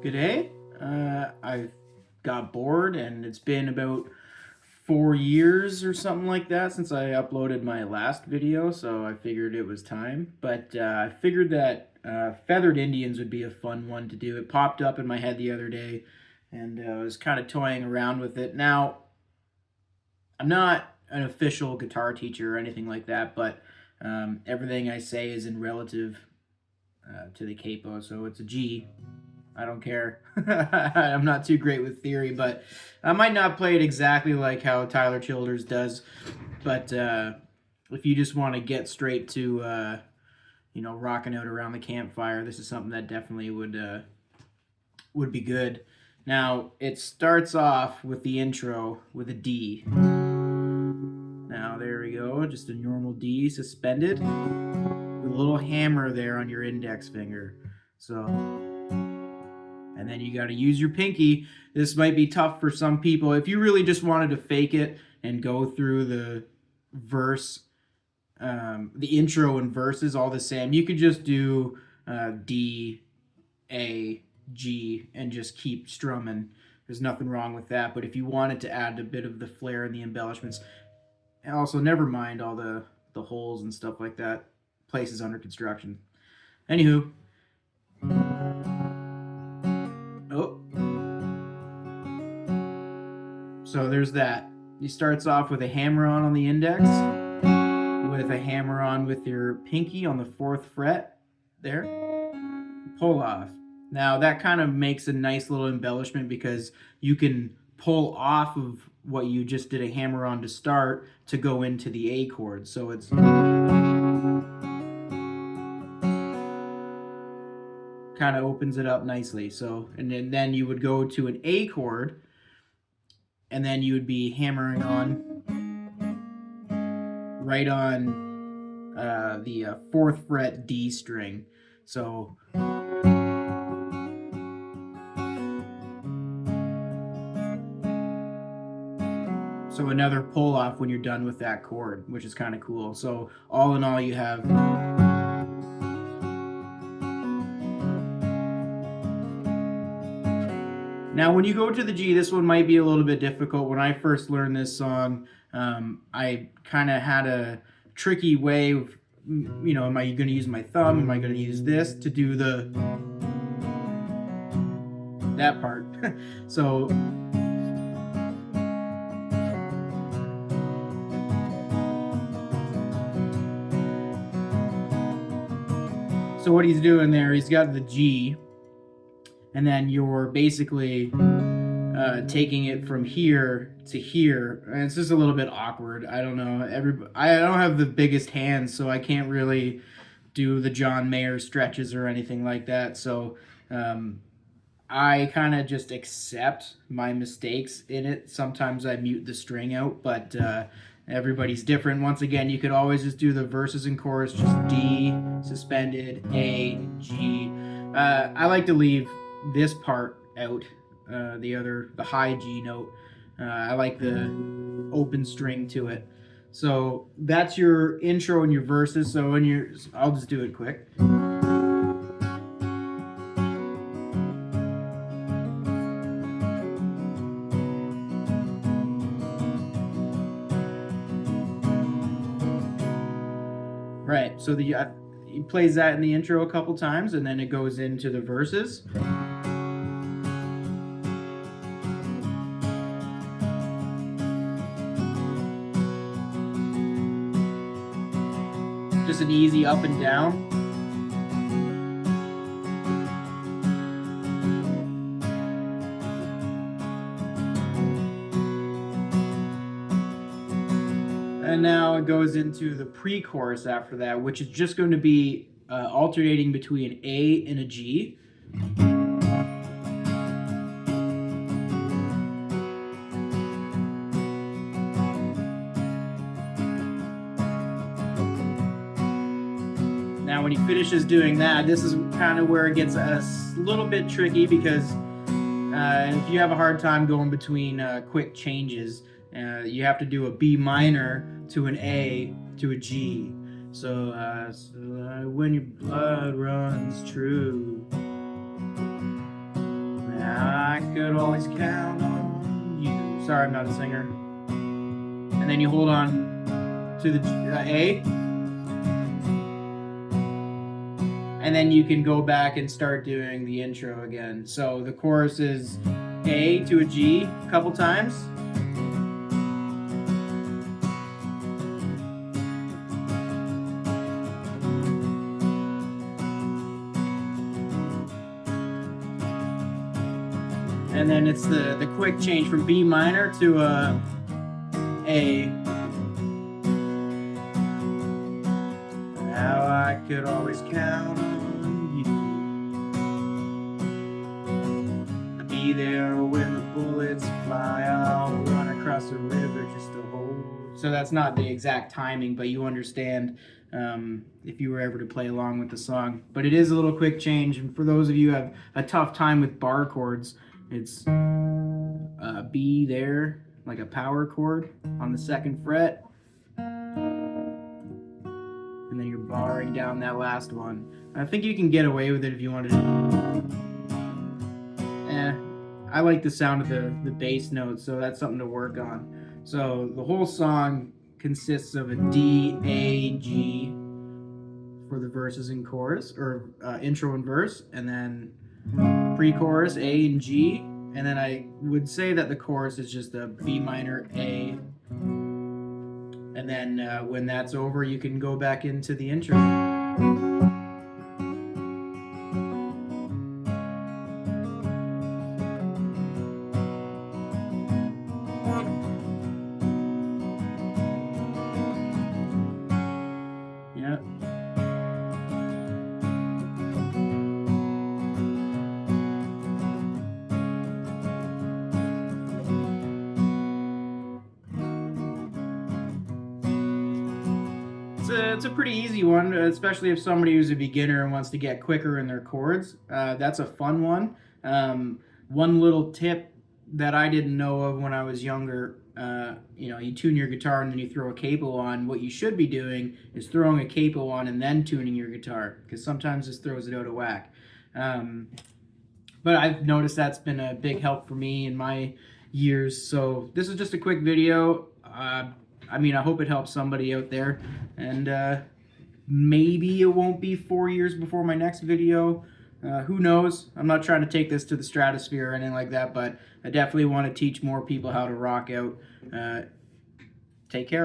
G'day. I got bored, and it's been about 4 years or something like that since I uploaded my last video, so I figured it was time. But I figured that feathered Indians would be a fun one to do. It popped up in my head the other day, and I was kind of toying around with it. Now, I'm not an official guitar teacher or anything like that, but everything I say is in relative to the capo, so it's a G. I don't care. I'm not too great with theory, but I might not play it exactly like how Tyler Childers does. But if you just want to get straight to, rocking out around the campfire, this is something that definitely would be good. Now, it starts off with the intro with a D. Now, there we go. Just a normal D suspended with a little hammer there on your index finger. So... and then you got to use your pinky. This might be tough for some people. If you really just wanted to fake it and go through the verse, the intro and verses all the same, you could just do D, A, G, and just keep strumming. There's nothing wrong with that. But if you wanted to add a bit of the flair and the embellishments, and also never mind all the holes and stuff like that, places under construction. Anywho. Oh. So there's that. He starts off with a hammer on the index, with a hammer on with your pinky on the 4th fret there. Pull off. Now that kind of makes a nice little embellishment because you can pull off of what you just did a hammer on to start to go into the A chord. So it's kind of opens it up nicely. So, and then you would go to an A chord, and then you would be hammering on right on the 4th fret D string. So another pull off when you're done with that chord, which is kind of cool. So all in all, you have now, when you go to the G, this one might be a little bit difficult. When I first learned this song, I kind of had a tricky way of, am I going to use my thumb? Am I going to use this to do that part? So what he's doing there, he's got the G, and then you're basically taking it from here to here, and it's just a little bit awkward. I don't know. I don't have the biggest hands, so I can't really do the John Mayer stretches or anything like that. So I kind of just accept my mistakes in it. Sometimes I mute the string out, but everybody's different. Once again, you could always just do the verses and chorus, just D, suspended, A, G. I like to leave this part out, the high G note. I like the open string to it. So that's your intro and your verses. So I'll just do it quick. Right, so he plays that in the intro a couple times, and then it goes into the verses. Just an easy up and down. And now it goes into the pre-chorus after that, which is just going to be alternating between an A and a G. Now when he finishes doing that, this is kind of where it gets a little bit tricky, because if you have a hard time going between quick changes, you have to do a B minor to an A to a G. So, when your blood runs true. I could always count on you. Sorry, I'm not a singer. And then you hold on to the A. And then you can go back and start doing the intro again. So the chorus is A to a G a couple times. And then it's the quick change from B minor to A. How I could always count on you. Be there when the bullets fly. I'll run across the river just to hold. So that's not the exact timing, but you understand if you were ever to play along with the song. But it is a little quick change, and for those of you who have a tough time with bar chords, it's B there, like a power chord on the 2nd fret. And then you're barring down that last one. I think you can get away with it if you wanted to. I like the sound of the bass notes, so that's something to work on. So the whole song consists of a D, A, G for the verses and chorus, or intro and verse, and then pre-chorus A and G, and then I would say that the chorus is just a B minor A, and then when that's over you can go back into the intro. Yeah. It's a pretty easy one, especially if somebody who's a beginner and wants to get quicker in their chords. That's a fun one. One little tip that I didn't know of when I was younger, you tune your guitar and then you throw a capo on. What you should be doing is throwing a capo on and then tuning your guitar, because sometimes this throws it out of whack. But I've noticed that's been a big help for me in my years. So this is just a quick video. I hope it helps somebody out there, and maybe it won't be 4 years before my next video. Who knows? I'm not trying to take this to the stratosphere or anything like that, but I definitely want to teach more people how to rock out. Take care.